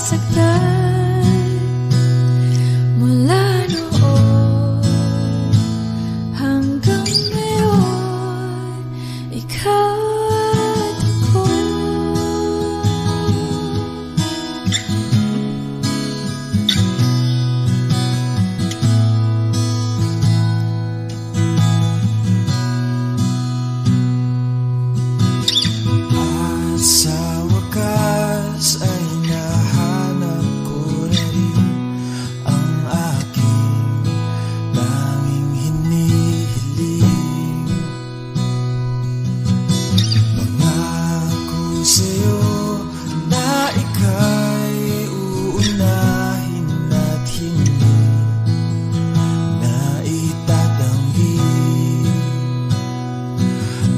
nasasaktan mula noon hanggang ngayon. Ikaw at ako. Sa wakas ay nahanap ko na rin ang aking tanging hinihiling. Pangako sa'yo na ika'y uunahin at hindi na itatanggi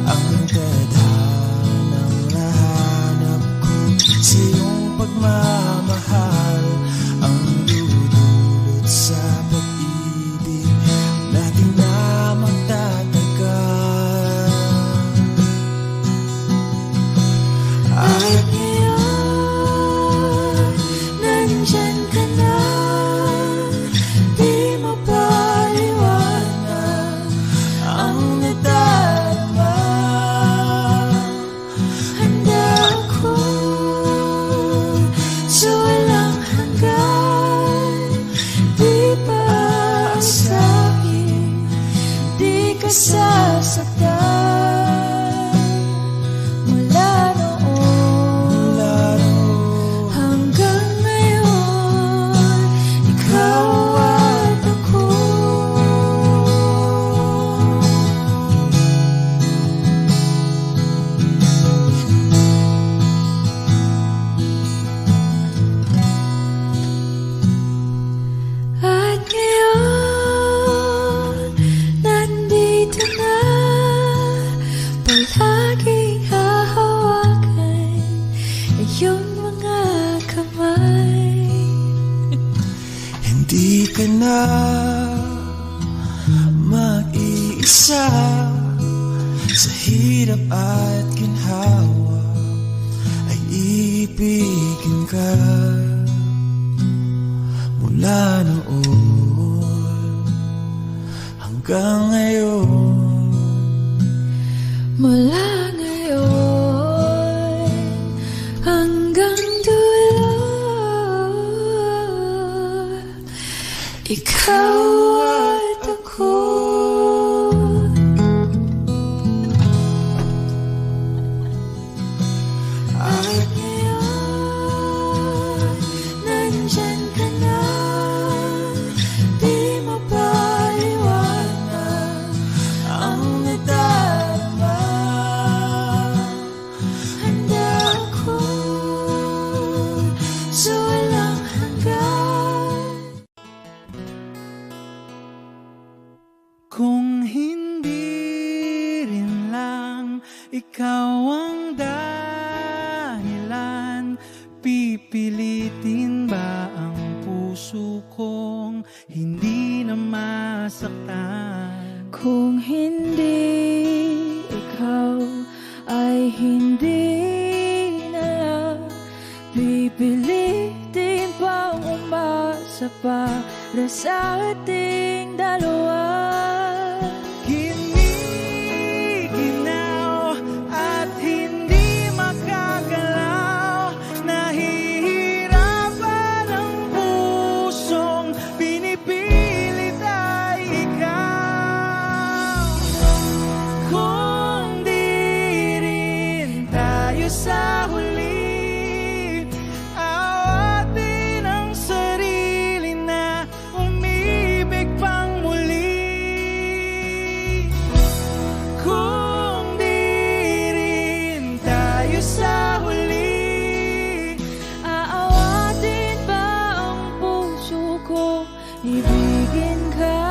ang tadhanang nahanap ko sa iyong pagmamahal, ang dudulot sa pag-ibig natin na magtatagal. At ngayon, nandyan ka na, di mapaliwanag ang nadarama. Handa ako sa walang hanggan, di paasahin, di ka sasaktan. Mula noon hanggang ngayon, ikaw at ako. At ngayon, nandito na, palaging hahawakan iyong mga kamay. Hindi ka na mag-iisa sa hirap at ginhawa, ay ibigin ka mula noon hanggang ngayon. Mula ngayon hanggang dulo, ikaw at ako. At ngayon, nandyan ka na, di mapaliwanag ang nadarama. Handa ako sa walang hanggan. Kung hindi rin lang ikaw ang dahilan, pipilitin ba ang puso kong hindi na masaktan? Kung hindi ikaw ay hindi na lang, pipilitin pang umasa para sa ating dalawa. Giniginaw at hindi makagalaw, nahihirapan ang pusong pinipilit ay ikaw. Kung di rin tayo sa huli, awatin ang sarili na umibig pang muli. Kung di rin tayo sa huli, Aawatin ba ang puso ko, ibigin ka?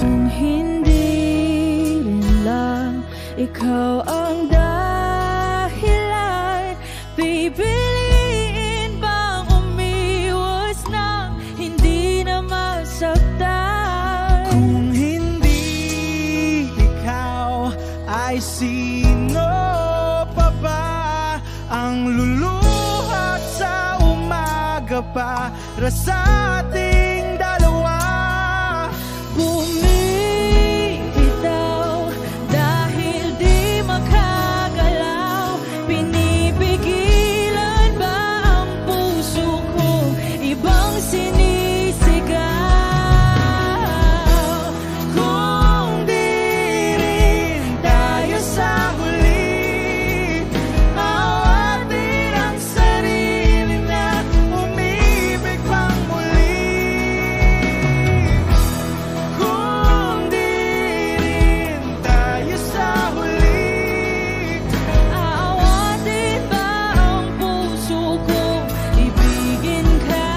Kung hindi rin lang ikaw ang dahilan, pipiliin bang umiwas ng hindi ay sino pa ba ang luluhat sa umaga para sa ating dalawa? Bumibitaw dahil di makagalaw. Pinipigilan ba ang puso ko? Ibang sinisigaw. Kung di rin tayo sa huli, awatin ang sarili na umibig pang muli. Kung di rin tayo sa huli, Aawatin ba ang puso ko? Ibigin ka.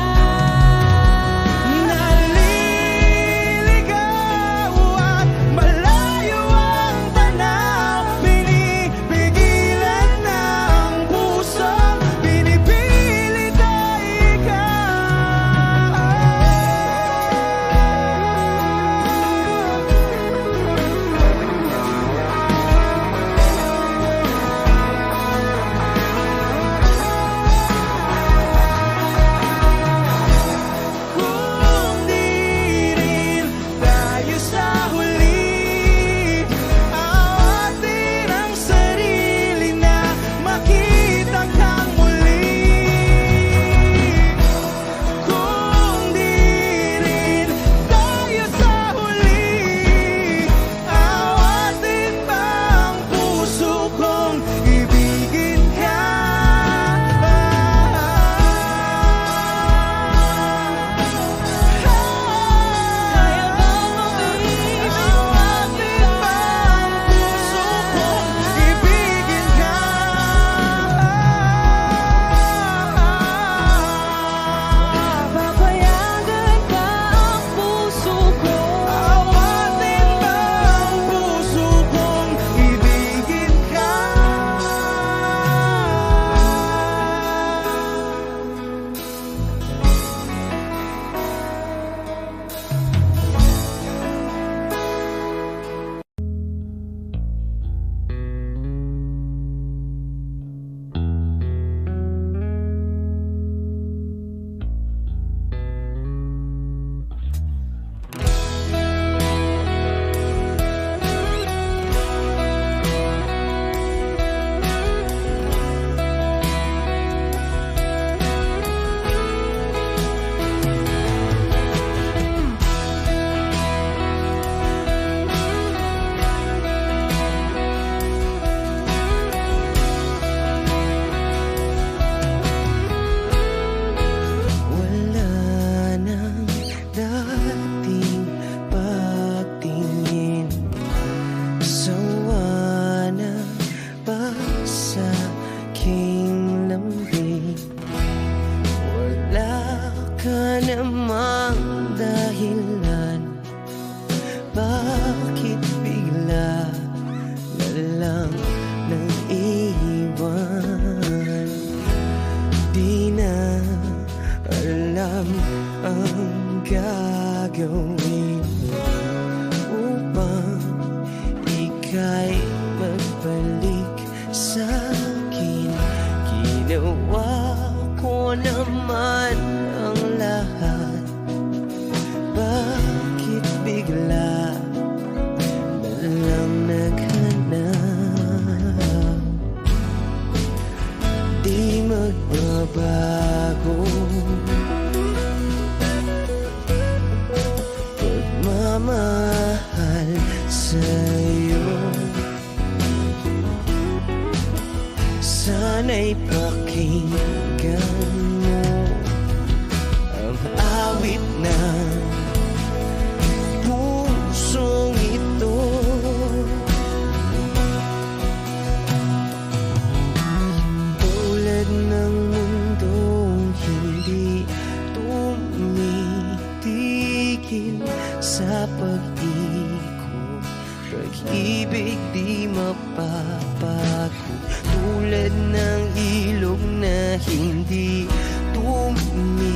naliligaw at malayo ang tanaw. Pinipigilan na ang puso, pinipilit ay Kung di rin tayo sa huli, awatin ang sarili na makita kang muli. Kung di rin tayo sa huli, awatin pa ang puso kong ibigin ka. Kaya bang umibig Awatin pa ang puso kong ibigin ka. Papayagan ba ang puso ko? Awatin pa ang puso kong ibigin ka. Wala nang dating pagtingin, sawa na ba sa aking lambing? Wala ka namang dahilan, bakit bigla na lang nang iwan? Di na alam ang gagawin upang ika'y magbalik sa'kin. Ginawa ko naman ang lahat, bakit bigla na lang naghanap? Di magbabago pagmamahal sa'yo. Sana'y pakinggan mo ang awit ng pusong ito. Tulad ng mundong hindi tumitigil sa pag-ikot, pag-ibig di mapapago. Tulad ng ilog na hindi tumitigil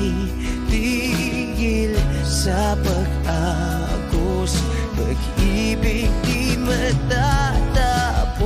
sa pag-agos, pag-ibig di matatapos.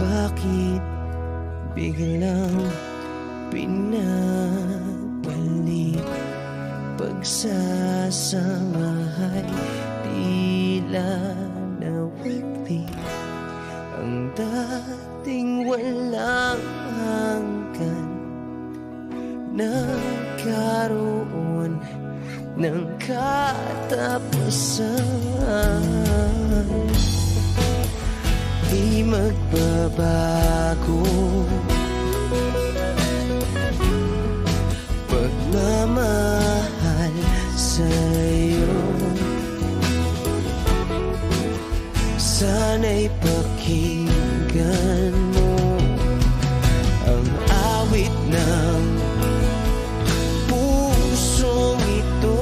bakit biglang pinabalik? Pagsasamahay tila nawagli, ang dating walang hanggan nagkaroon ng katapusan. Di magbabago pagmamahal sa'yo. Sana'y pakinggan mo ang awit ng pusong ito.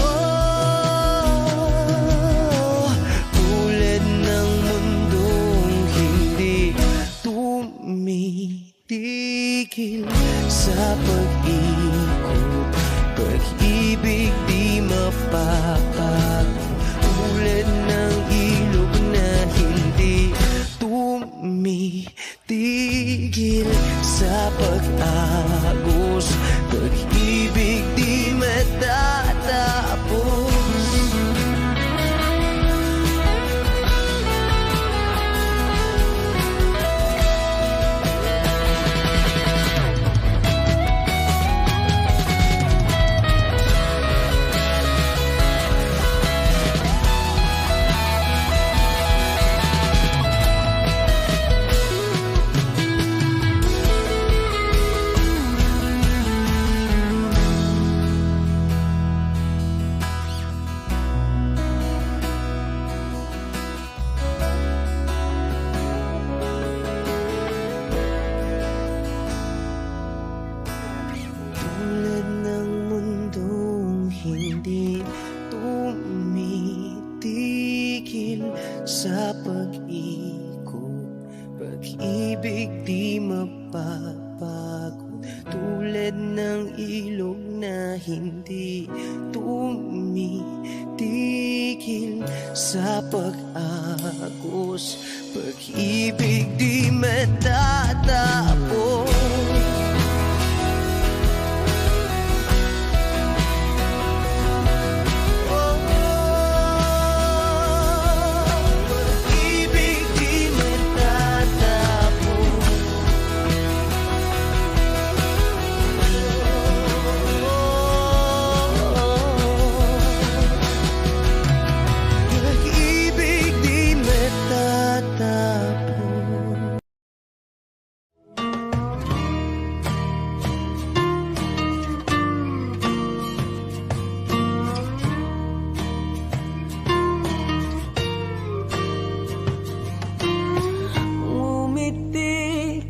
Oh, tulad ng mundong hindi tumitigil sa pag-ikot, pag-ibig di mapapago. Tulad ng ilog na hindi tumitigil sa pag-agos, pag-ibig di matatapos. Tulad ng mundong hindi tumitigil sa pag-ikot, pag-ibig di mapapagod. Tulad ng ilog na hindi tumitigil sa pag-agos, pag-ibig di matatapos.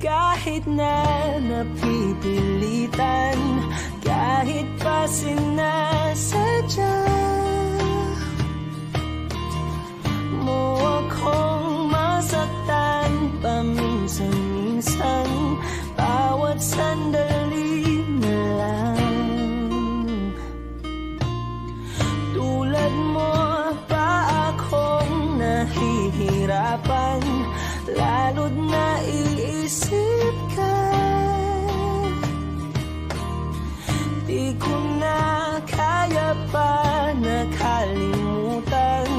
Kahit na napipilitan, kahit pa sinasadya mo akong masaktan paminsan-minsan, bawat sandali na lang. Tulad mo pa akong nahihirapan, lalo't naiisip ka. Di ko na kaya pa nakalimutan,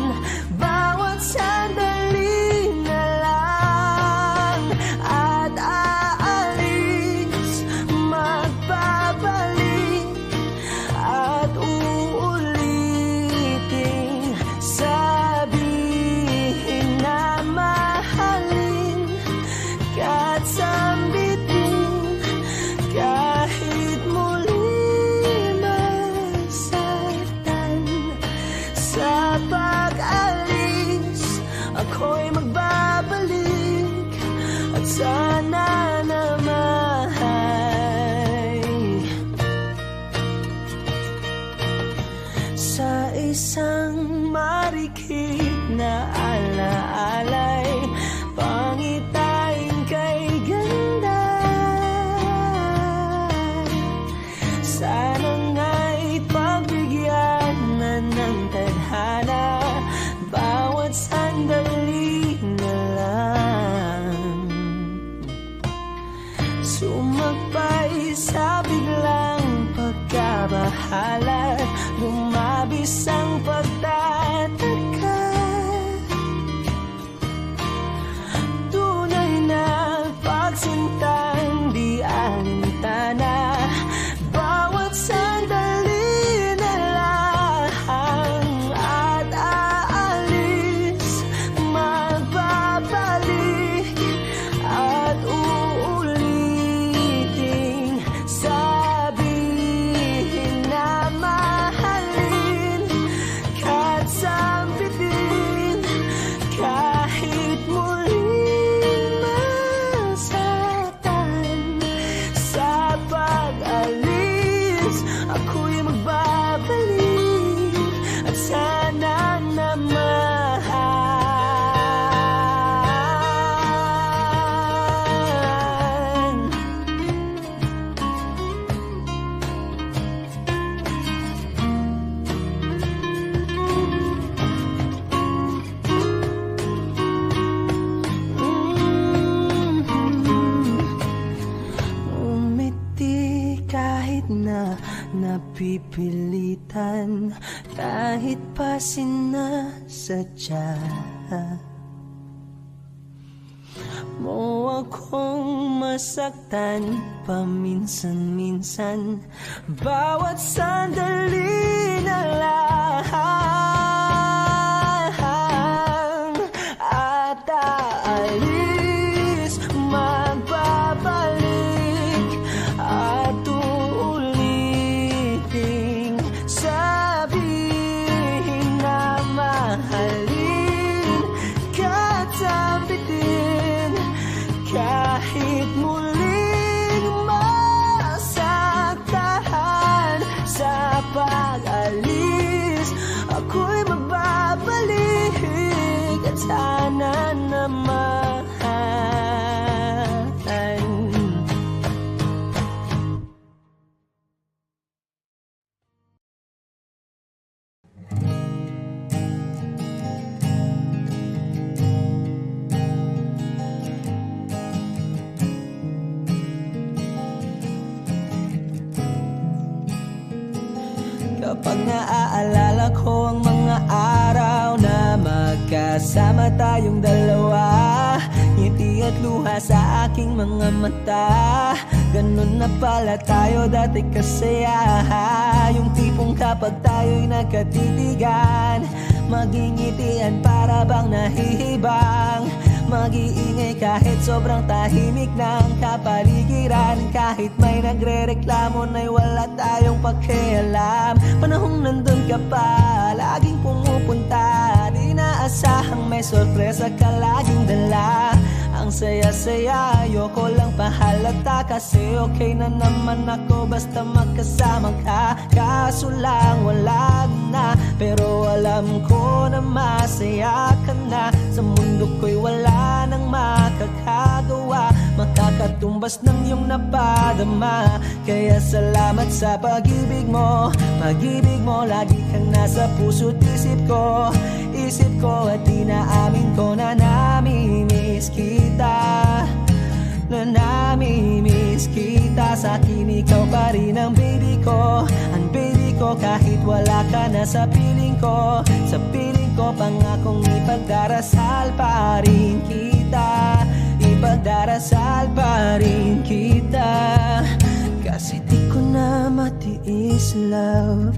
bawat sandali na lang. At aalis, magbabalik, at uulitin, sabihin na mahalin ka't sambitin, kahit muli masaktan. Sa pag-alis, ako'y magbabalik, at sana naman sa isang marikit na alaalay, pangitain kay ganda. Sana nga'y pagbigyan na ng tadhana, bawat sandali na lang. kalat, lumabis ang pagtataka. Tunay na pagsintang di alintana, bawat sandali na lang at aalis, magbabalik at uulitin, sabihin na mahalin, kahit sampitin, kahit muling masaktan. Sa pag-alis, ako'y magbabalik at sana naman. Umiti kahit na napipilitan, kahit pa sinasadya mo akong masaktan paminsan-minsan, bawat sandali na lang at aalis, magbabalik at uulitin, sabihin na mahalin, kahit sampitin, kahit muling masaktan. Sa pag-alis, ako'y magbabalik at sana naman. Kapag naaalala ko ang mga araw na magkasama tayong dalawa, ngiti at luha sa aking mga mata, ganun na pala tayo dati kasaya. Yung tipong kapag tayo'y nagkatitigan, magingitian para bang nahihibang, mag-iingay kahit sobrang tahimik ng kapaligiran, kahit may nagre-reklamo na'y wala tayong pakialam. Panahong nandun ka pa, laging pumupunta, di naasahang may sorpresa ka laging dala. Ang saya-saya, ayoko lang pahalata, kasi okay na naman ako basta magkasama ka. Kaso lang wala na, pero alam ko na masaya ka na. Sa mundo ko'y wala nang makakagawa, makakatumbas ng iyong napadama. Kaya salamat sa pag-ibig mo, pag-ibig mo. Lagi kang nasa puso't isip ko, isip ko. At inaamin ko na nami-miss kita, na nami-miss kita. Sa akin ikaw pa rin ang baby ko, ang baby ko. Kahit wala ka na sa piling ko, sa piling ko, pangakong ipagdarasal pa rin kita, ipagdarasal pa rin kita. Kasi di ko na matiis, love,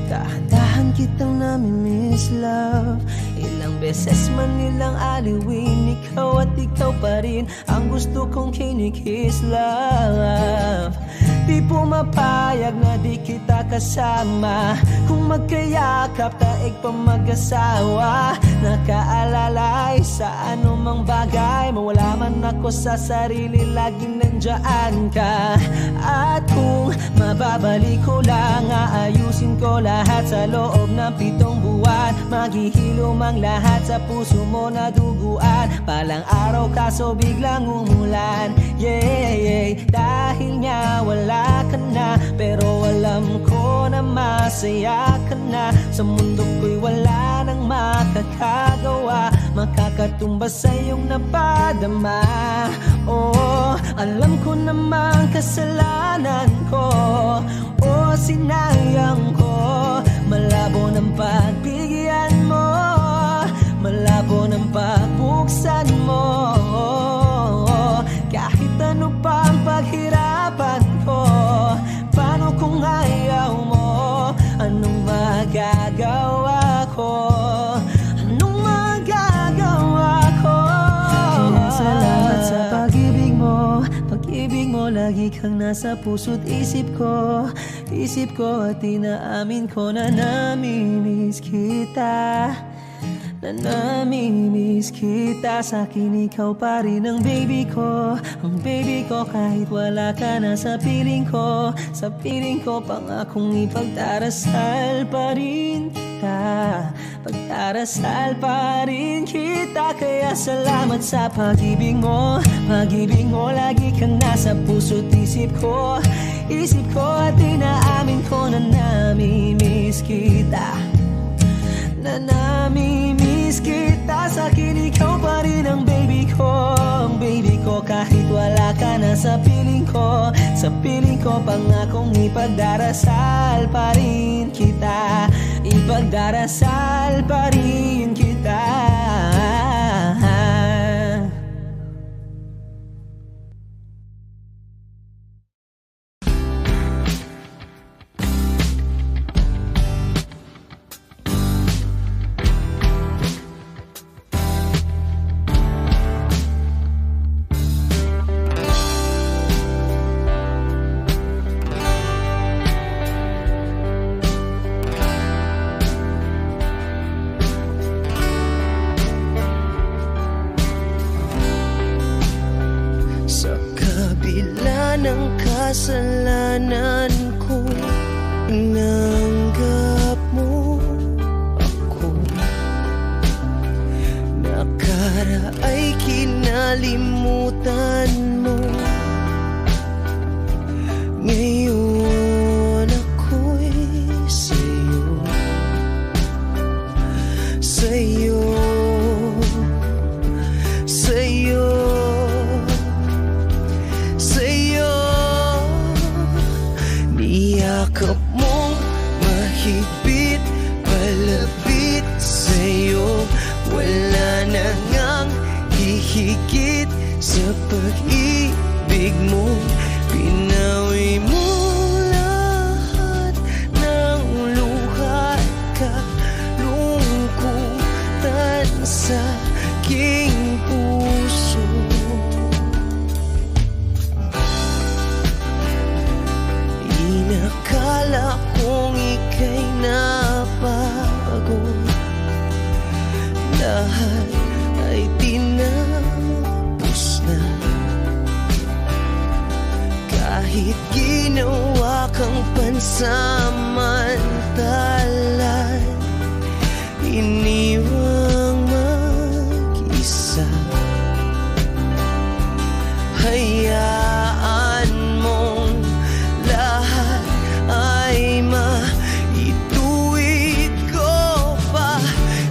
dahan-dahan kitang nami-miss, love. Ilang beses man nilang aliwin, ikaw at ikaw pa rin ang gusto kong kinikiss, love. Di pumapayag na di kita kasama, kung magkayakap taig pa mag-asawa. Nakaalalay sa anumang bagay, mawala man ako sa sarili, laging nandiyan ka. At kung mababalik ko lang, aayusin ko lahat sa loob ng 7 buwan. Maghihilom ang lahat sa puso mo na duguan. Palang araw kaso biglang umulan, yeah, yeah. Dahil nga wala ka na, pero alam ko na masaya ka na. Sa mundo ko'y wala nang makakagawa, makakatumbas sa iyong napadama. Oh, alam ko namang kasalanan ko, oh, sinayang ko. Malabo ng pagbigyan mo, malabo ng pagbuksan mo. Kahit ano pa ang paghirapan ko, paano kung ayaw mo? Anong magagawa ko? Anong magagawa ko? Kaya salamat sa pag-ibig mo. Pag-ibig mo, lagi kang nasa puso't isip ko. Isip ko at inaamin ko na namimiss kita. Na namimiss kita. Sa'kin ikaw pa rin ang baby ko. Ang baby ko kahit wala ka na sa piling ko. Sa piling ko pangakong ipagdarasal pa rin kita. Pagdarasal pa rin kita. Kaya salamat sa pag-ibig mo. Pag-ibig mo, lagi kang nasa puso't isip ko. Isip ko at inaamin ko na namimiss kita. Na namimiss kita. Sa'kin ikaw pa rin ang baby ko. Ang baby ko kahit wala ka na sa piling ko. Sa piling ko pangakong ipagdarasal pa rin kita. Ipagdarasal pa rin kita. Kasalanan ko, nanggap mo ako. Nakaraay kinalimutan mo. Ngayon ako'y sa'yo. Sa'yo, sa'yo, sa'yo. Niyakap mong mahigpit, palapit sa'yo. Wala na ngang hihigit sa pag-ibig mo. Pinawi mo lahat ng luha at kalungkutan sa aking puso. Inakala kong ika'y nabago. Lahat ay tinapos na. Kahit ginawa kang pansamantalan, iniwang mag-isa. Hayaan mong lahat ay maituwid ko pa.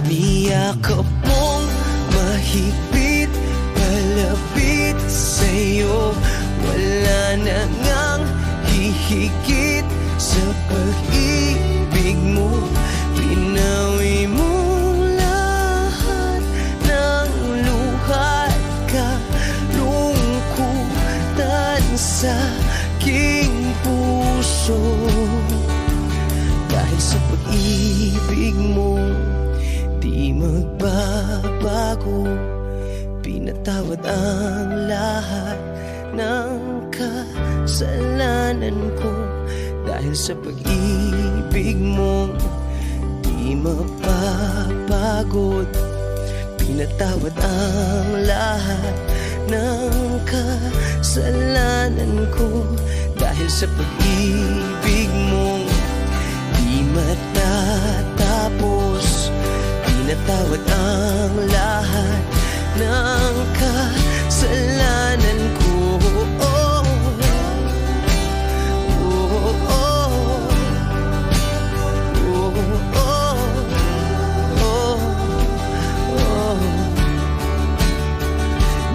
Niyakap mong mahigpit, palapit sa'yo. Wala na ngang hihigit sa pag-ibig mo. Pinawi mo lahat ng luha at kalungkutan sa aking puso. Dahil sa pag-ibig mo, di magbabago. Pinatawad ang lahat ng kasalanan ko. Dahil sa pag-ibig mo, di mapapagod. Pinatawad ang lahat ng kasalanan ko. Dahil sa pag-ibig mo, di matatapos. Pinatawad ang lahat ng kasalanan ko.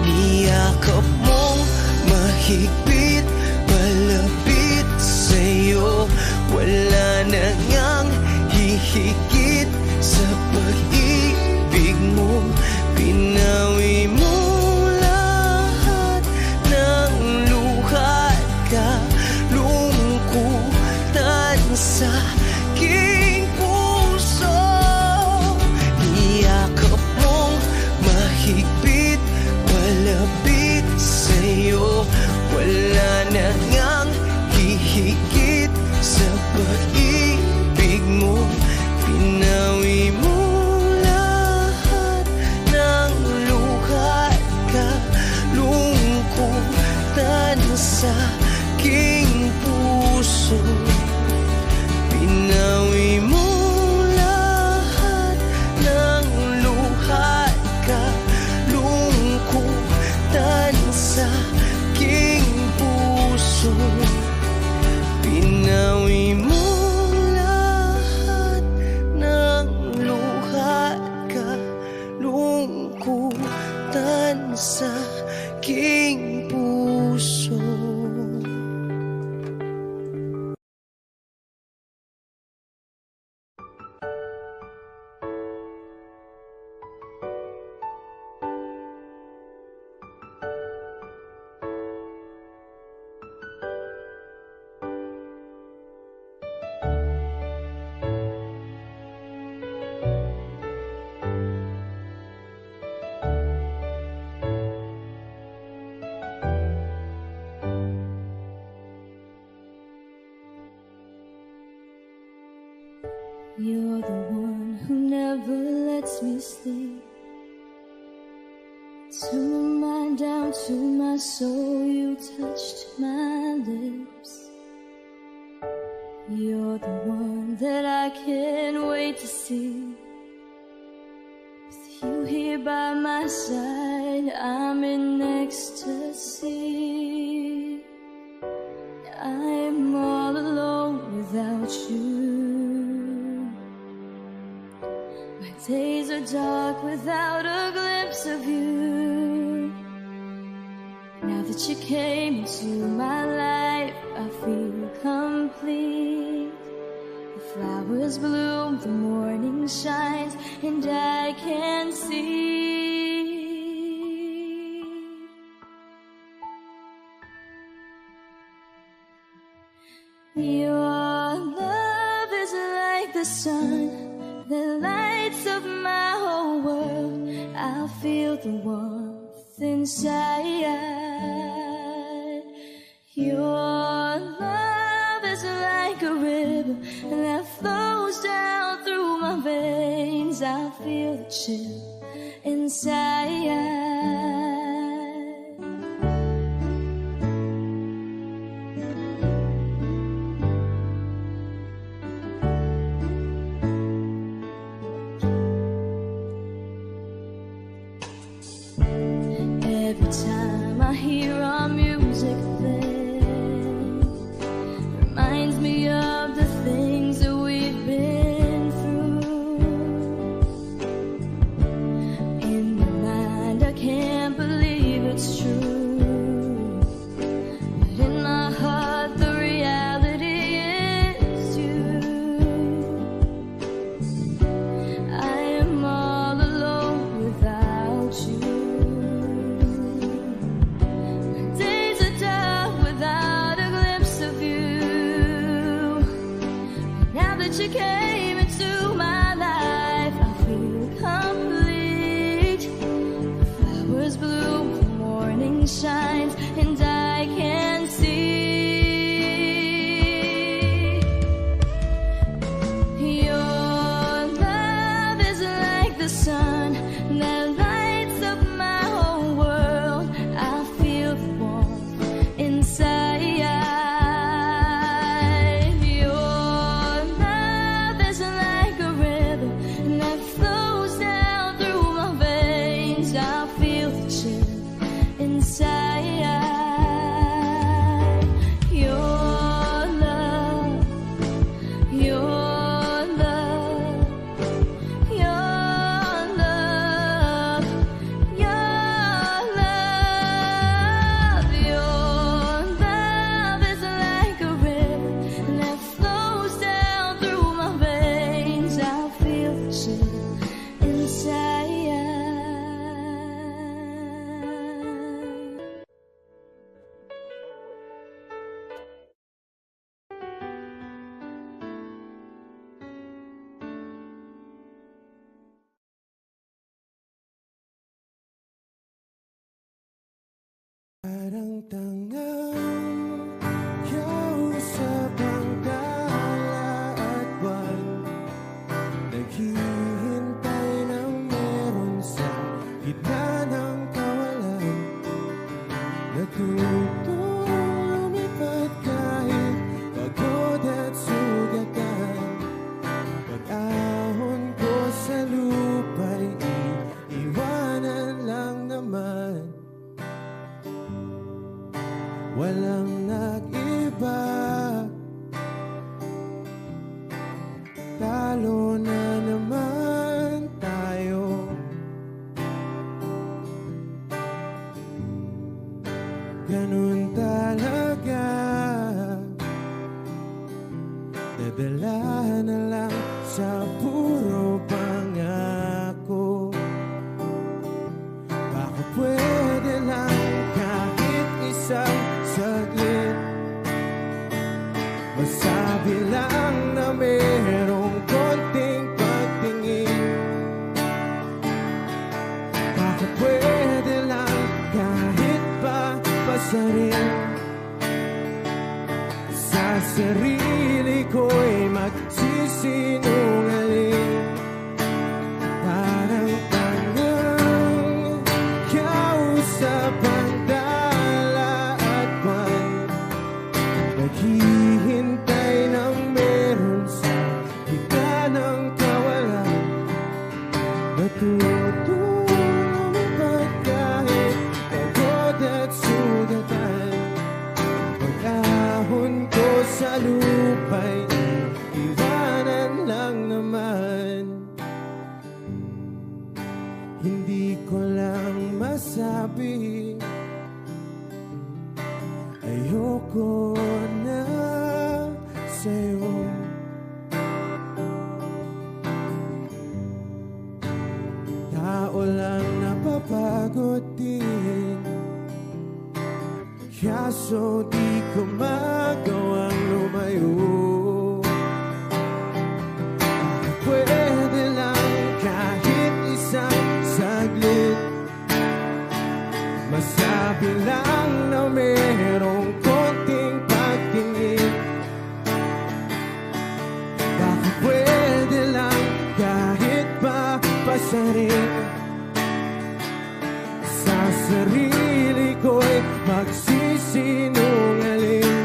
Niyakap mong mahigpit, palapit sa'yo. Wala mahigit sa pag-ibig mo. Pinawi mo lahat ng luha at kalungkutan sa aking puso. Niyakap mong mahigpit, palapit sa'yo. Wala na ngang hihigit sa pag-ibig mo. Pinawi mo lahat ng luha at kalungkutan sa aking puso. Pinawi mo lahat ng luha at kalungkutan sa aking puso. Pinawi mo lahat ng luha at kalungkutan sa aking puso. You're the one who never lets me sleep. Turn my mind down to my soul, you touched my lips. You're the one that I can't wait to see. With you here by my side, I'm in ecstasy. I'm all alone without you. My days are dark without a glimpse of you. Now that you came into my life, I feel complete. The flowers bloom, the morning shines, and I can see. Your love is like the sun that lights up my whole world. I feel the warmth inside. Your love is like a river that flows down through my veins. I feel the chill inside. Every time I hear our music play, reminds me of the things that we've been through. In my mind, I can't believe it's true, but in my heart, the reality is you. I am all alone without you. You came into my life, I feel complete. The flowers bloom, the morning shines, and I can see. Your love is like the sun that lights up my whole world. I feel the warmth inside. I Natutong lumipad kahit pagod at sugatan. Pag-ahon ko sa lupa'y iiwanan lang naman. Walang nag-iba, talo na naman tayo. Ganun talaga, nadala na lang sa puro pangako. Baka pwede lang kahit isang saglit, masabi lang na merong konting pagtingin. Baka pwede lang kahit pa pasarin. Sa sarili ko'y magsisinungaling. Parang tangang kausap ang dala at buwan, naghihintay ng meron sa gitna ng kawalan. Natutong lumipad kahit pagod at sugatan. Pag-ahon ko sa lupa'y iwanan lang naman. Hindi ko lang masabi, ayoko na sa'yo. Tao lang napapagod din, kaso di ko magawang lumayo. Pwede lang kahit isang saglit, masabi lang na merong konting pagtingin. Baka pwede lang kahit pa pasarin. Sa sarili ko'y magsisinungaling.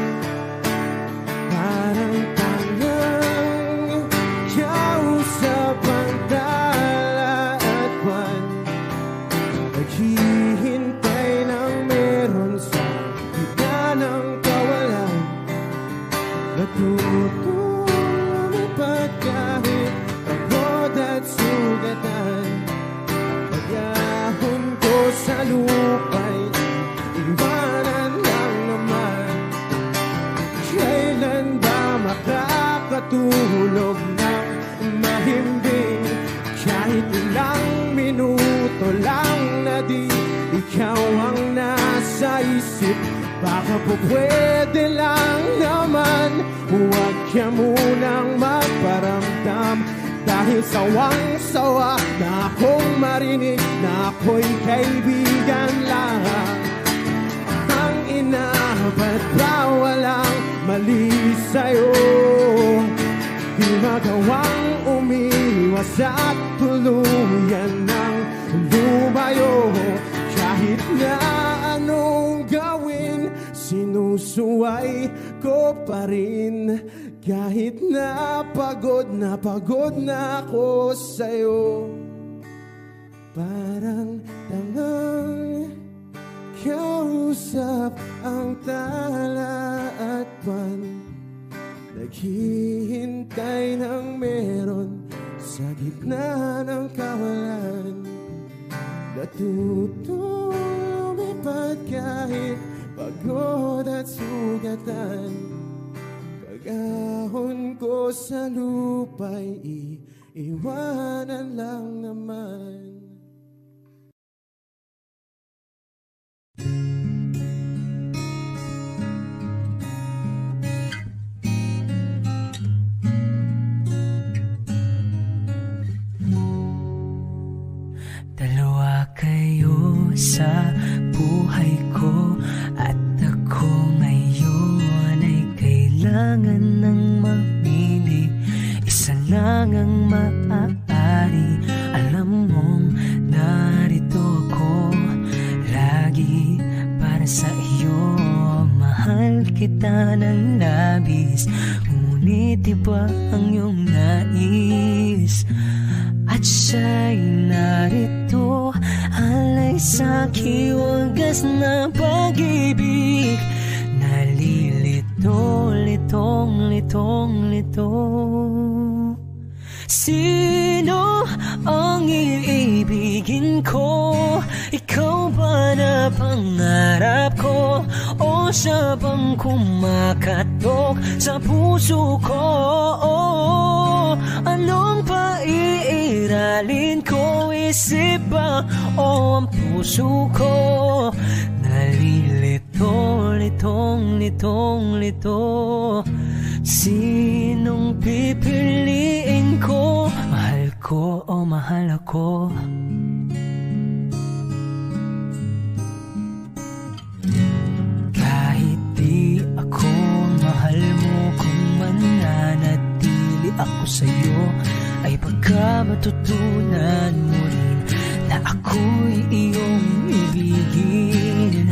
Parang tangang kausap ang dala at buwan, naghihintay ng meron sa gitna ng kawalan. Natutong lumipad kahit pagod at sugatan. Pag-ahon ko sa lupa'y iwanan lang naman. Kailan ba makakatulog ng mahimbing? Kahit ilang minuto lang na di ikaw ang nasa isip. Baka po pwede lang naman, huwag ka munang magparamdam. Dahil sawang-sawa na akong marinig na ako'y kaibigan lang. Ang ina, ba't ba walang mali sa'yo? Di magawang umiwas at tuluyan ng lumayo. Kahit na anong gawin, sinusuway ko pa rin. Kahit na pagod na ako sa'yo. Parang tangang kausap ang tala at buwan, naghihintay ng meron sa gitna ng kawalan. Natutong lumipad kahit pagod at sugatan. Pag-ahon ko sa lupa'y iiwanan lang naman. Dalawa kayo sa buhay ko, at ako ngayon ay kailangan ng mamili. Isa lang ang maaari. Alam mong narito ako lagi para sa iyo. Mahal kita ng labis, ngunit iba ang iyong nais. At siya'y narito, alay sa'ki wagas na pag-ibig. Nalilito, litong, litong, lito. Sino ang iibigin ko? Ikaw ba na pangarap ko? O siya bang kumakatok sa puso ko? Anong paiiralin ko? Isip ba o ang puso ko? Nalilito, litong, litong, lito. Sinong pipiliin ko? Mahal ko o mahal ako? Kahit di ako mahal mo, kung mananatili ako sa'yo, ay pagka matutunan mo rin na ako'y iyong ibigin.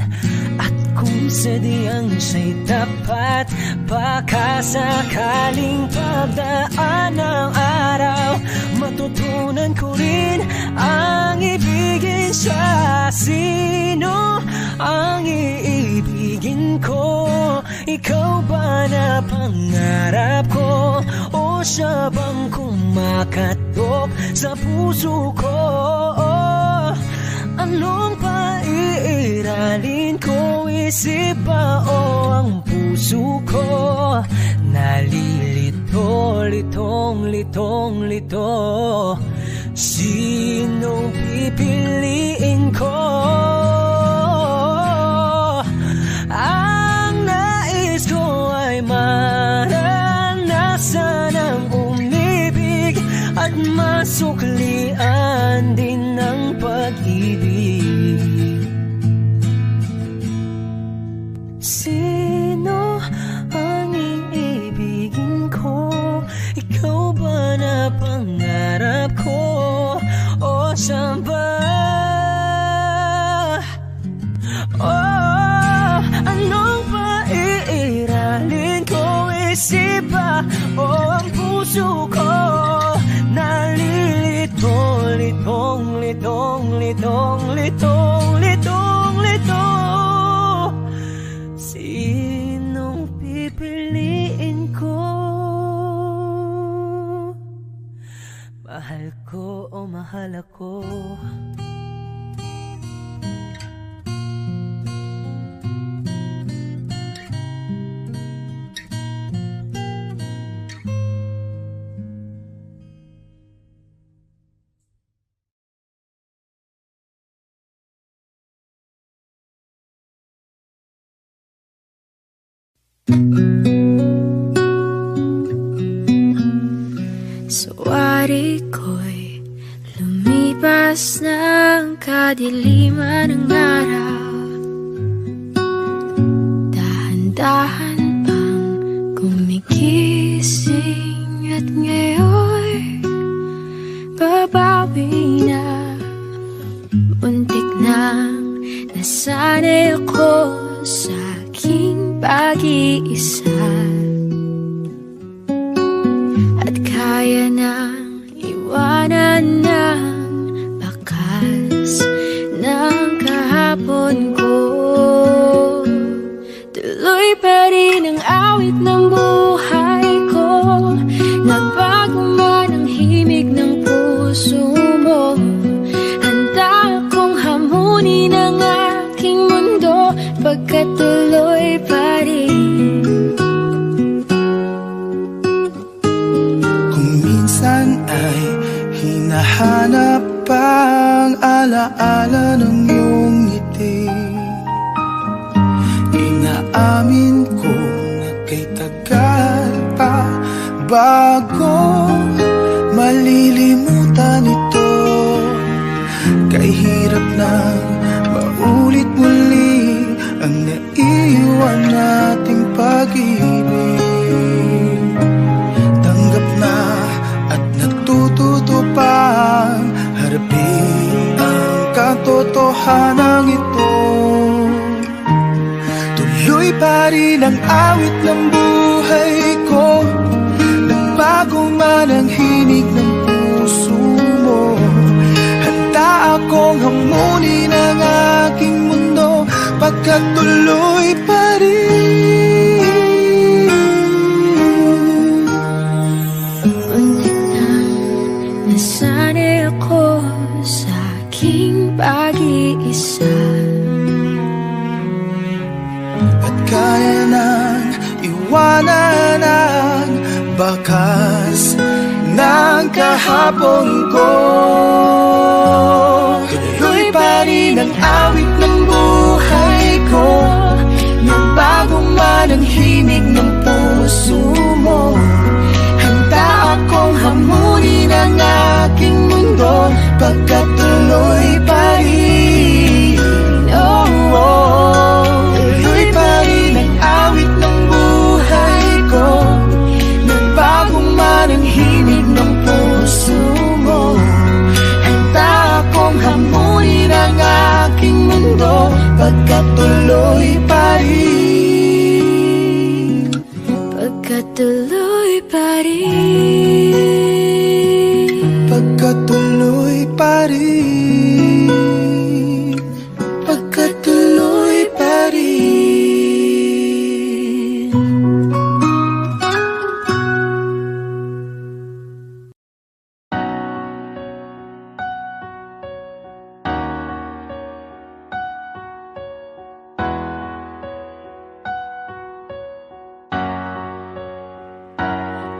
At kung sadyang siya'y tapat, baka sakaling pagdaan ng araw, matutunan ko rin ang ibigin siya. Sino ang iibigin ko? Ikaw ba na pangarap ko? O siya bang kumakatok sa puso ko? Anong paiiralin ko? Isip ba o ang puso ko? Nalilito, litong, litong, lito. Sinong pipiliin ko? Ang nais ko ay maranasan ang umibig at masuklian din ng pag-ibig. Sino ang iibigin ko? Ikaw ba na pangarap ko? O siya ba? Oh, anong paiiralin ko? Isip ba o ang puso ko? Nalilito, litong, litong, litong, litong, litong, litong. Sinong pipiliin ko? Mahal ko o mahal ako? Suwari ko'y lumipas ng kadiliman ng araw, dahan-dahan pang gumigising at ngayon babawi na. Muntik nang nasanay ako sa aking pag-iisa, at kaya nang iwanan ng bakas ng kahapon ko. Tuloy pa rin ang awit ng buhay ko, nagbago man ang himig ng puso mo. Handa akong hamunin ang aking mundo, pagkat tuloy pa rin. Kung minsan ay hinahanap ang alaala ng iyong ngiti, inaamin ko na kay tagal pa bago malilimutan ito. Kay hirap na maulit muli ang naiwan nating pag-ibig. Tanggap na at natututo pang harapin ang katotohanan ito. pa rin ang awit ng buhay ko. Nagbago man ang himig ng puso mo, handa akong hamunin ang aking mundo, pagkat tuloy pa rin. Ngunit nang nasanay ako sa aking pag-iisa, at kaya nang iwanan ang bakas ng kahapon ko. Tuloy pa rin ang awit ng buhay ko. Nagbago man ang himig ng puso mo, handa akong hamunin ang aking mundo, pagkat tuloy pa rin. Oh, oh. Tuloy pa rin ang awit ng buhay ko. Nagbago man ang himig ng puso mo, handa akong hamunin ang aking mundo, pagkat tuloy pa rin. pagkat tuloy pa rin. Pagkat tuloy pa rin. Pagkat tuloy pa rin.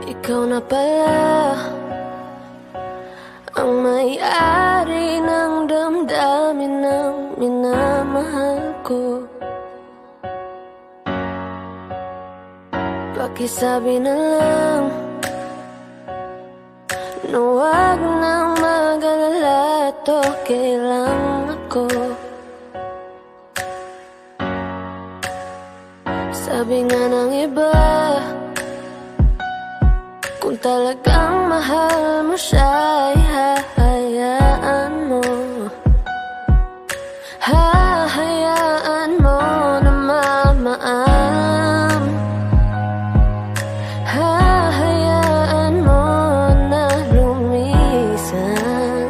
Ikaw na pala ang may-ari ng damdamin ng minamahal ko. Pakisabi na lang na huwag nang mag-alala, at okay lang ako. Sabi nga ng iba, kung talagang mahal mo siya, ay hahayaan mo. Hahayaan mo na mamaam. Hahayaan mo na lumisan.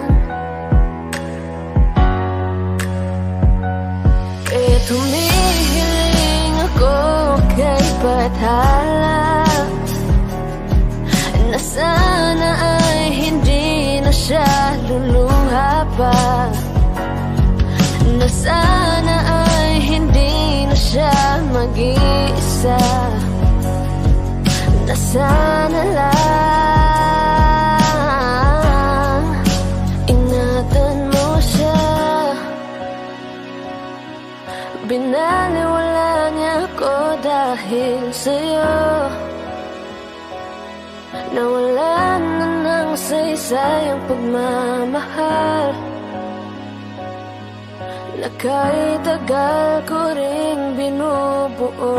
Kaya tumihiling ako kay Bathala, na sana ay hindi na siya luluha pa, na sana ay hindi na siya mag-iisa, na sana lang ingatan mo siya. Binaliwala niya ako dahil sa'yo, nawala na ng saysay ang pagmamahal, na kahit tagal ko ring binubuo,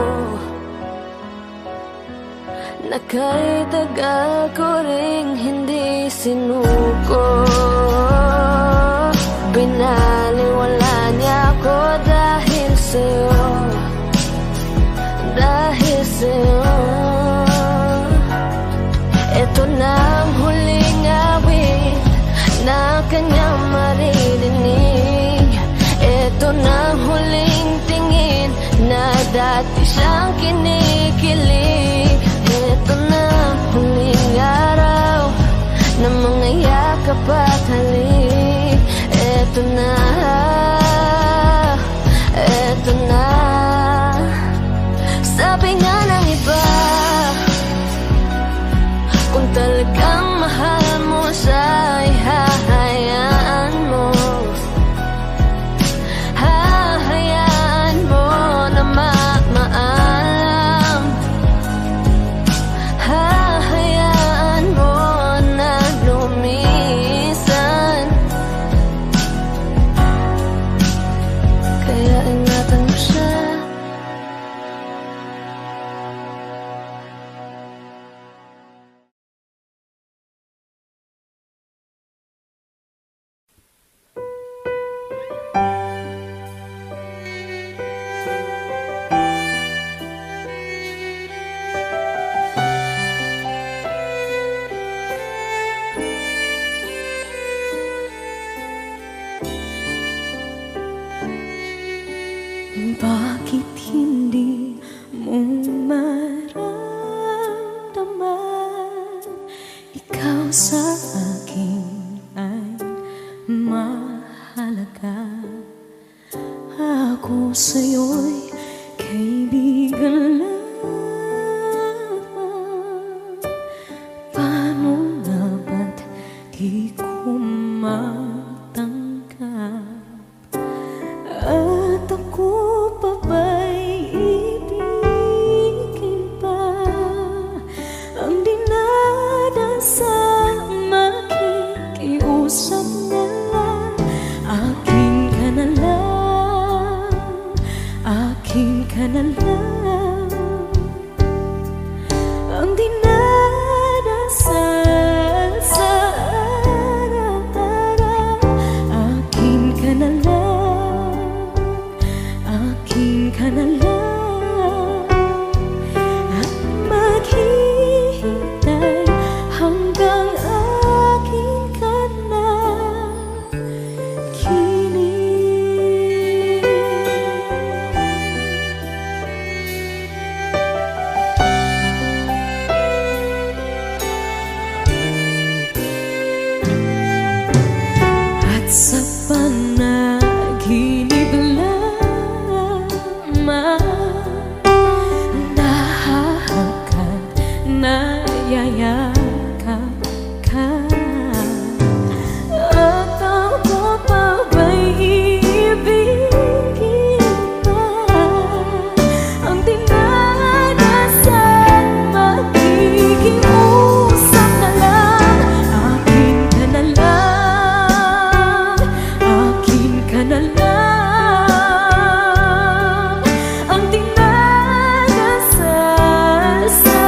na kahit tagal ko ring hindi sinuko. Binaliwala niya ako dahil sa'yo, dahil sa'yo. Ito na ang huling awit na kanyang maririnig. Ito na ang huling tingin na dati siyang kinikilig. Ito na ang huling araw na mga yakap at halik. Ito na, ito na. Sabi nga ng iba, kung talagang mahal mo siya, ay hahayaan mo. Hahayaan mo na maalam. Hahayaan mo na lumisan. Kaya ingatan mo siya. sa'yo'y kaibigan lang. Paano nga ba't di ko matanggap? At ako pa ba'y ibigin pa? Ang dinadasang makikiusap na lang. Akin ka na lang, akin ka na lang. Ang dinadasal sa araw-araw. Akin ka na lang, akin ka na lang. At maghihintay hanggang akin ka na kilig. At sa panaginip lamang nahahagkan, nayayakap ka. At ako pa ba'y iibigin pa? Ang dinadasal makikiusap na lang. Akin ka na lang, akin ka na lang. Ang dinadasal sa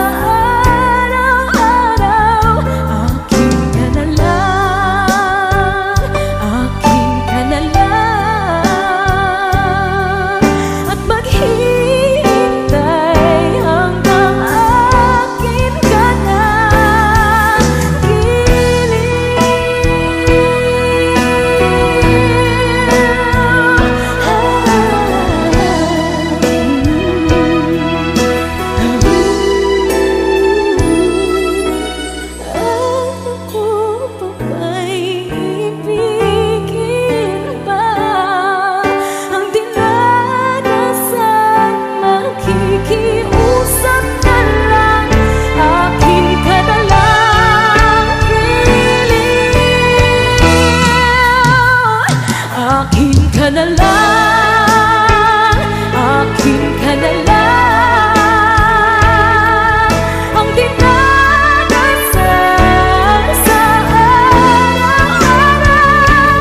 araw-araw. Akin ka na lang, akin ka na lang. At maghihintay hanggang akin ka na Ako pa ba'y ibigin pa? Ang dinadasal makikiusap na lang. Akin ka na lang, kilig. Akin ka na lang, akin ka na lang. Ang dinadasal sa araw-araw.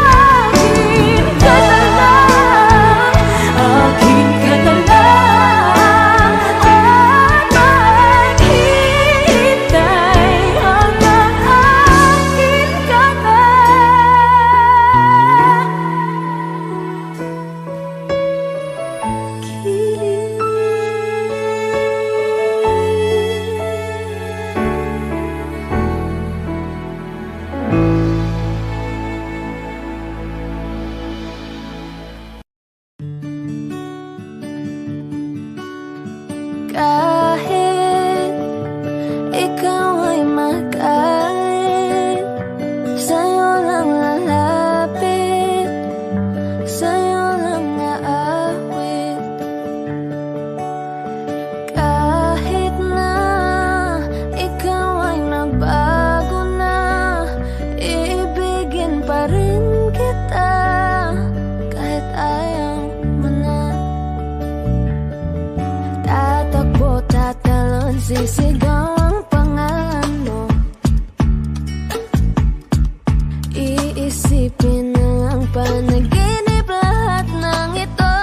Akin ka na lang, akin ka na lang. At maghihintay hanggang akin ka na Kahit ikaw ay magalit, sa'yo lang lalapit, sa'yo lang aawit. Kahit na ikaw ay nagbago na, iibigin pa rin kita kahit ayaw mo na. Tatakbo, tatalon, sisigaw ang pangalan mo. Iisipin na lang panaginip lahat ng ito.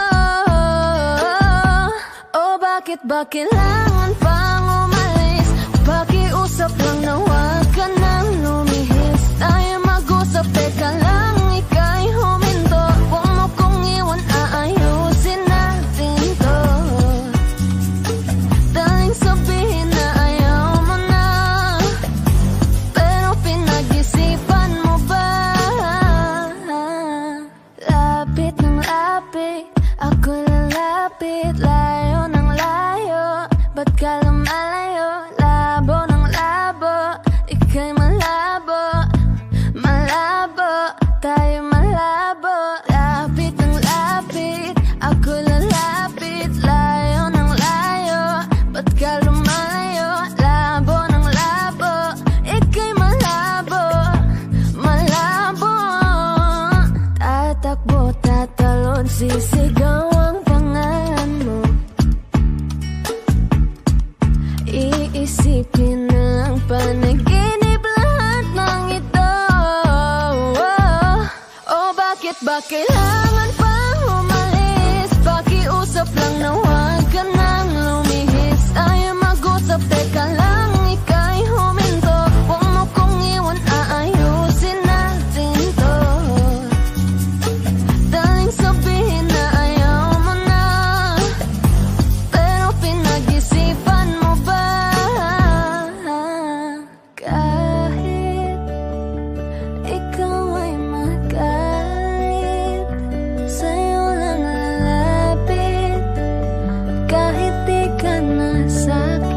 Oh, bakit ba kailangan pang umalis? Pakiusap lang na huwag ka nang lumihis. Tayo mag-usap, teka lang, ika'y huminto. Huwag mo kong iwan, aayusin natin to. Daling sabihin na ayaw mo na, pero pinag-isipan mo ba? Lapit ng lapit, ako'y lalapit. Layo ng layo, ba't ka lumalayo? Labo ng labo, kailangan pang umalis? Pakiusap lang na huwag ka nang lumihis. Ayaw mag-usap, teka lang, ika'y huminto. Huwag mo kong iwan, aayusin natin to. Daling sabihin na ayaw mo na, pero pinag-isipan mo ba? Kahit ikaw ay magalit, sa'yo lang lalapit. Kahit di ka na sa'kin.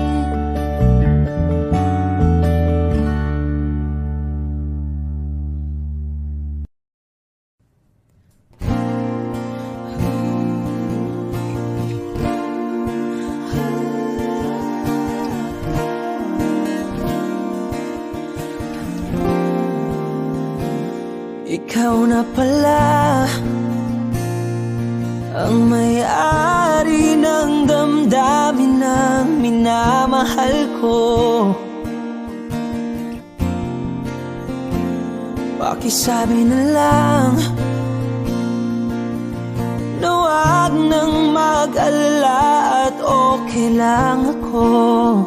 Ikaw na pala ang may-ari ng damdamin ng minamahal ko. Pakisabi na lang na huwag nang mag-alala at okay lang ako.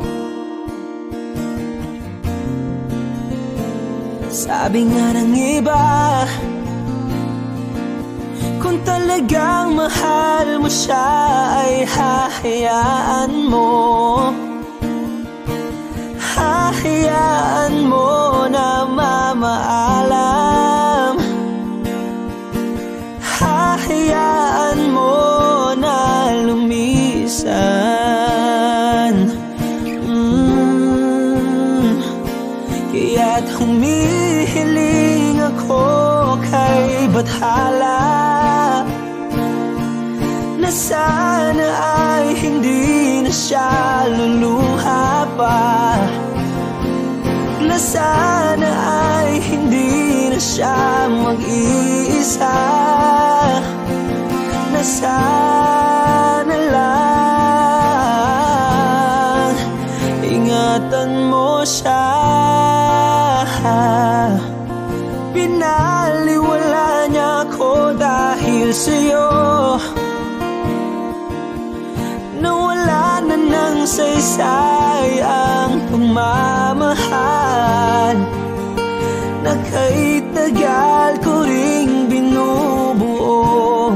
Sabi nga ng iba, kung talagang mahal mo siya ay hahayaan mo. Hahayaan mo na mamaalam. Hahayaan mo na lumisan. Kaya't humihiling ako kay Bathala na sana ay hindi na siya luluha pa, na sana ay hindi na siya mag-iisa, na sana lang ingatan mo siya. Pinaliwala niya ako dahil sa'yo, nawala na ng saysay ang pagmamahal na kay tagal ko ring binubuo,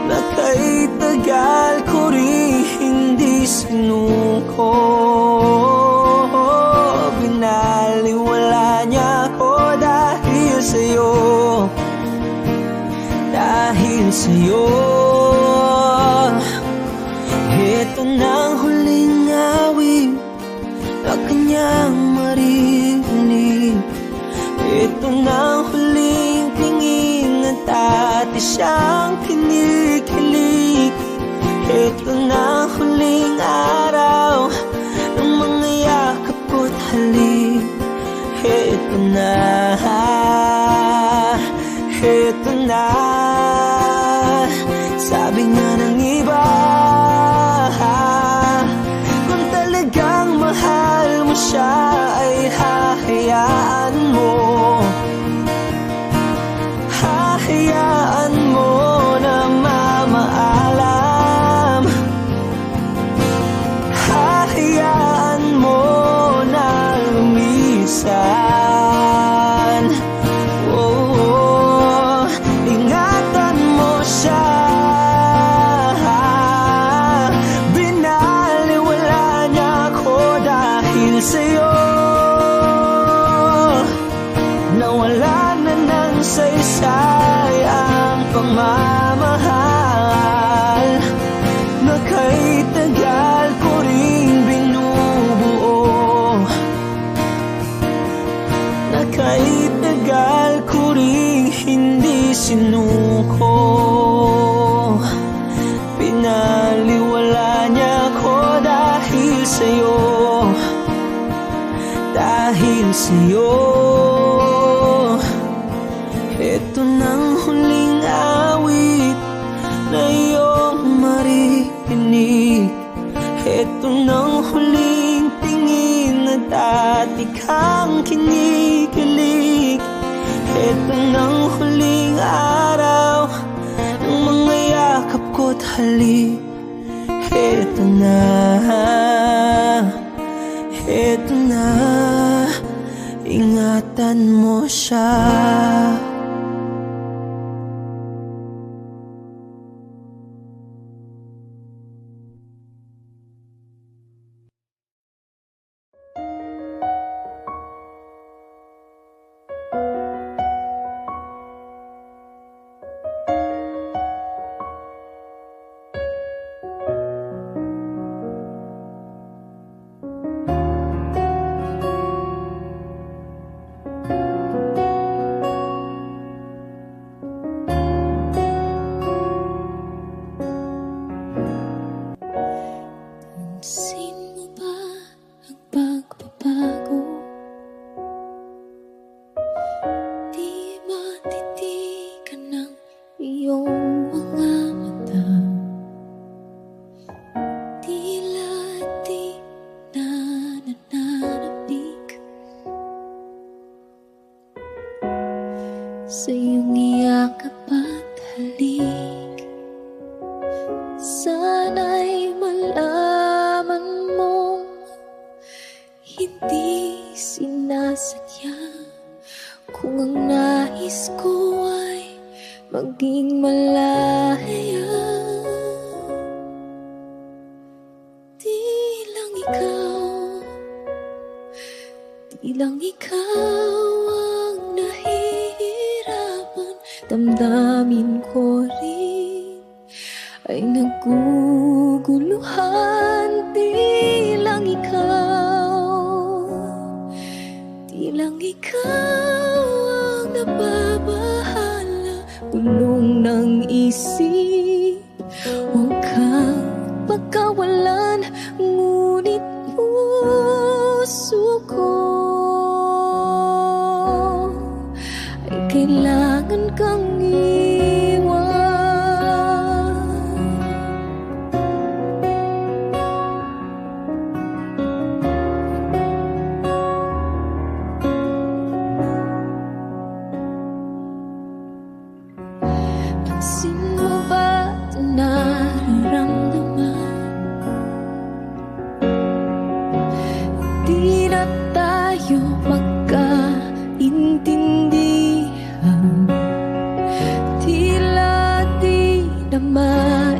na kay tagal ko ring hindi sinuko. Pinaliwala niya ako dahil sa'yo, dahil sa'yo. Ito na ang huling awit na kanyang marinig. Ito na ang huling tingin at dati siyang kinikilig. Ito na ang huling araw ng mga yakap ko't halik. Ito na, ito na. Sabi nga ng iba, kung talagang mahal mo siya ay hahayaan mo. Hahayaan mo na mamaalam. Hahayaan mo na lumisan. Oh, ingatan mo siya. Binaliwala niya ako dahil sa'yo, nawala na ng saysay ang pagmamahal na kay tagal ko ring binubuo, na kay tagal ko ring hindi sinuko. Pinaliwala niya ako dahil sa'yo, dahil sa'yo. Ito nang huling awit na iyong marinig. Ito nang huling tingin na dati kang kinikilig. Ito ng huling araw ng mga yakap ko't halik. Ito na, ito na, ingatan mo siya. Pansin mo ba ang pagbabago? Di matitigan ng iyong mga mata. Tila di na nananabik sa iyong iyakap at halik. Sana'y malaman mong hindi sinasadya. Kung ang nais ko ay maging malaya, di lang ikaw ang nahihirapan. Damdamin ko rin ay naguguluhan. Di lang ikaw ang nababahala. Bulong ng isip, huwag kang pagkawalan. Ngunit puso ko ay kailangan kang iwan. Pansin mo ba ito nararamdaman? Di na tayo magkaintindihan. Tila di na maibabalik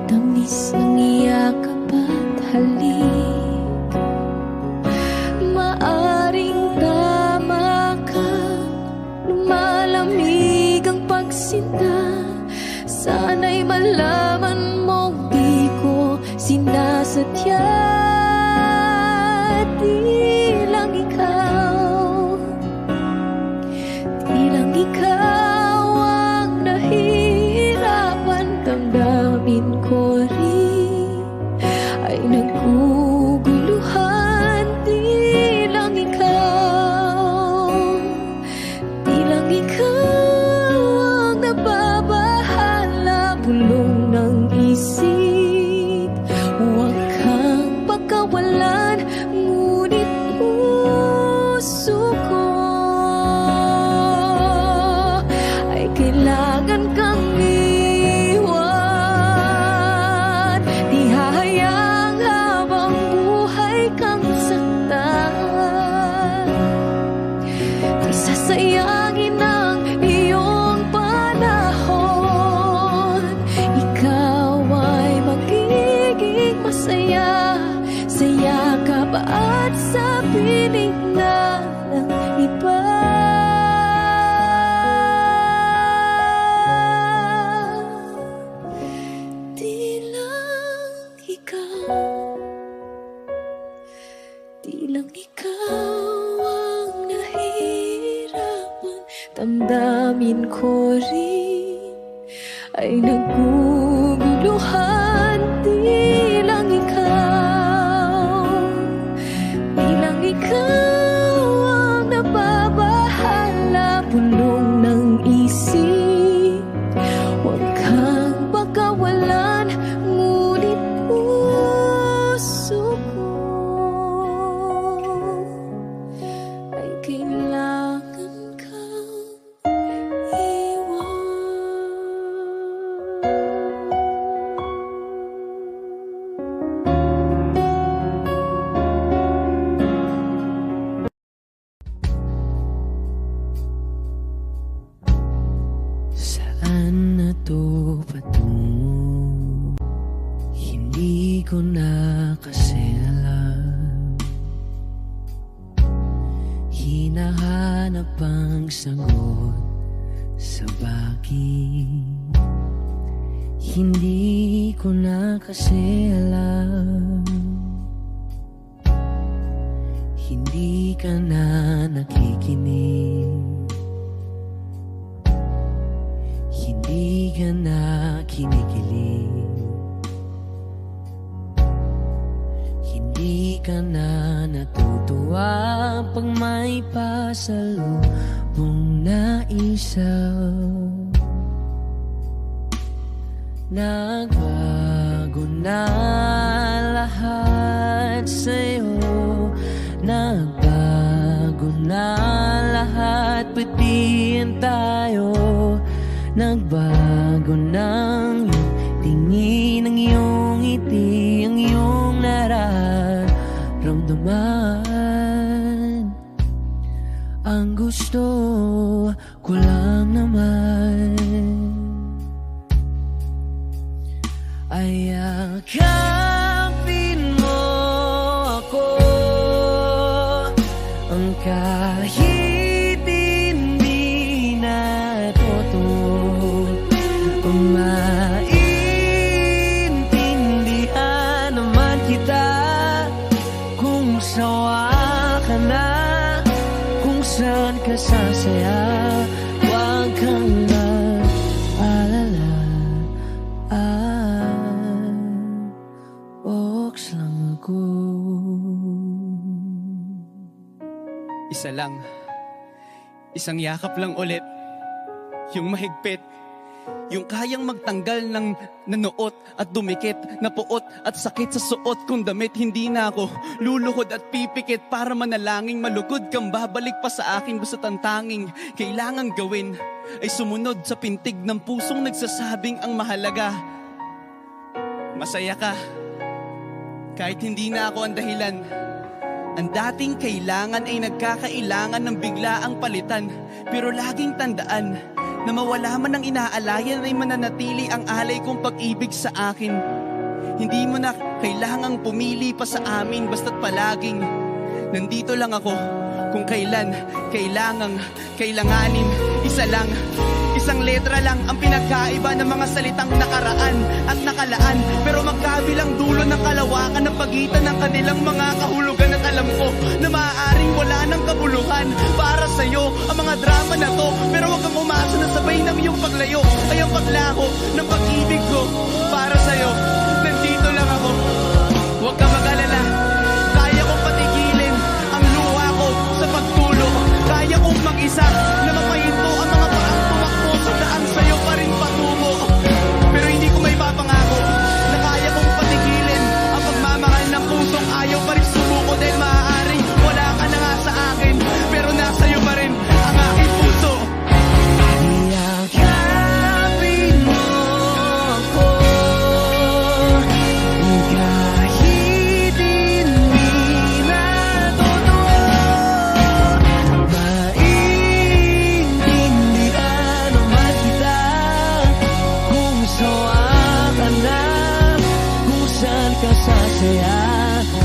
tamis ng iyakap at halik. Maaring tama ka, lumalamig ang pagsinta. Sana'y malaman mong di ko sinasadya. Di lang ikaw ang nahihirapan. Damdamin ko rin ay naguguluhan. Di lang ikaw ang nababahala. Bulong ng isip, huwag kang pagkawalan. Ngunit puso ko ay kailangan kang iwan. Di hahayang habang buhay kang saktan. Di sasayangin ang iyong panahon. Ikaw ay magiging masaya sa yakap at sa piling na ng iba. Di lang ikaw ang nahihirapan. Damdamin ko rin ay naguguluhan. Di lang ikaw ang nababahala. Bulong ng isip, huwag kang pagkawalan. Ngunit puso ko sa baging hindi ko na kasi alam. Hindi ka na nakikinig, hindi ka na kinikilig, hindi ka na natutuwa pag may pasalubong na isaw. Nagbago na lahat sa'yo, nagbago na lahat, pati yan tayo. Nagbago ng iyong tingin, ang iyong ngiti, ang iyong nararamdaman. Ang gusto ko lang naman ay yakapin mo ako, ang kahit hindi na totoo. Maintindihan naman kita kung sawa ka na, kung saan ka sasaya. Huwag kang mag-alala, Oaks lang ako. Isa lang, isang yakap lang ulit, yung mahigpit, yung kayang magtanggal ng nanuot at dumikit, na puot at sakit sa suot kong damit. Hindi na ako luluhod at pipikit para manalangin malugod kang babalik pa sa akin. Basta't ang tanging kailangan gawin ay sumunod sa pintig ng pusong nagsasabing ang mahalaga masaya ka. Kahit hindi na ako ang dahilan, ang dating kailangan ay nagkakailangan ng biglaang palitan. Pero laging tandaan na mawala man ang inaalayan ay mananatili ang alay kong pag-ibig sa akin. Hindi mo na kailangang pumili pa sa amin, basta't palaging nandito lang ako kung kailan kailanganin. Isa lang, isang letra lang ang pinagkaiba ng mga salitang nakaraan at nakalaan, pero magkabilang dulo ng kalawakan ng pagitan ng kanilang mga kahulugan. At alam ko na maaaring wala ng kabuluhan para sa'yo ang mga drama na to, pero huwag kang umasa na sabay ng iyong paglayo ay ang paglaho ng pag-ibig ko para sa'yo. Nandito lang ako, huwag kang mag-alala. Kaya kong patigilin ang luha ko sa pagtulog. Kaya kong mag-isa na mapahinto ang mga paang tumakbo sa daan sa'yo pa rin patungo. Pero hindi ko may papangako na kaya kong patigilin ang pagmamahal ng pusong ayaw pa rin sumuko. Dahil maaaring wala ka na nga sa akin, pero nasa'yo pa rin ang aking puso. Yakapin mo ako, kahit hindi na totoo. Maintindihan naman kita kung sawa ka na, kung saan ka sasaya.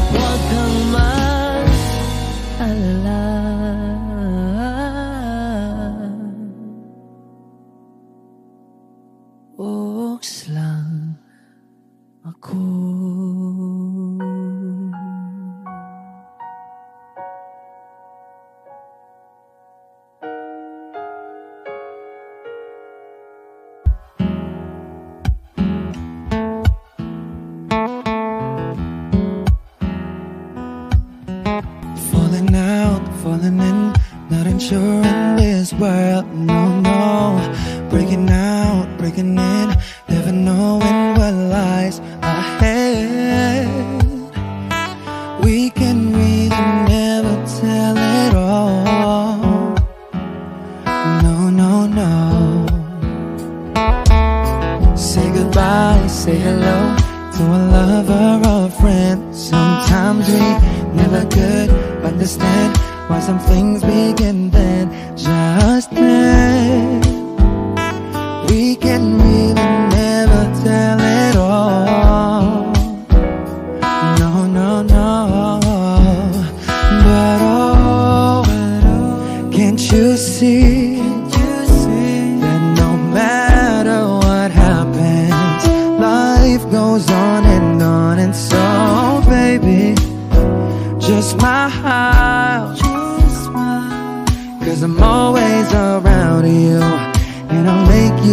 Huwag kang mag-alala, Oaks lang ako. Falling out, falling in, not unsure in this world, no, no. Breaking out, breaking in, never knowing what lies ahead. We can really never tell it all, no, no, no. Say goodbye, say hello to a lover or a friend. Sometimes we never could understand why some things begin then, just then. We can really never tell it all, no, no, no. But oh, can't you see that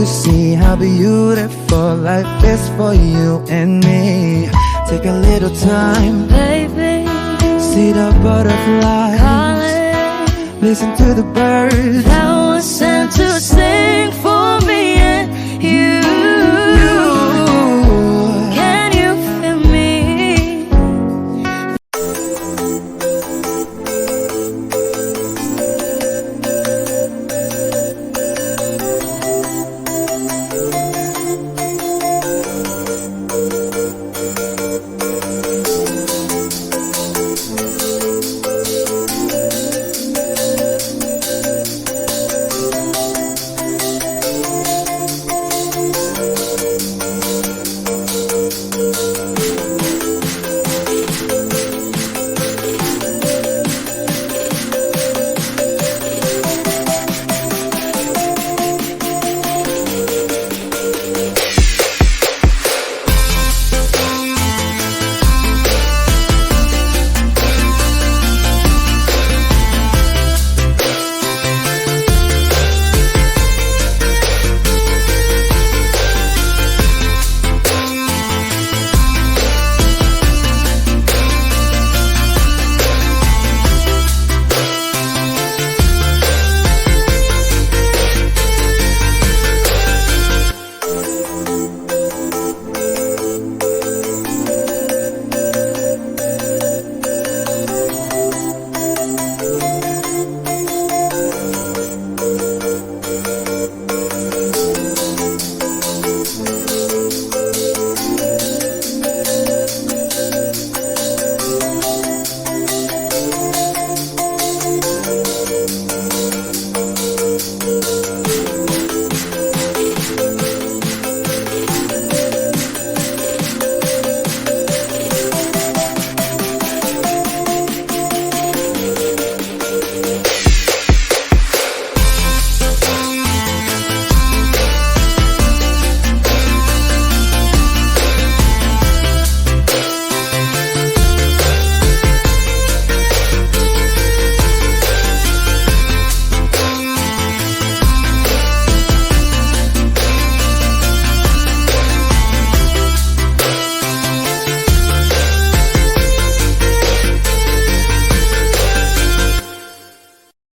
to see how beautiful life is for you and me. Take a little time, baby. see the butterfly, Calling, listen to the birds that was sent to say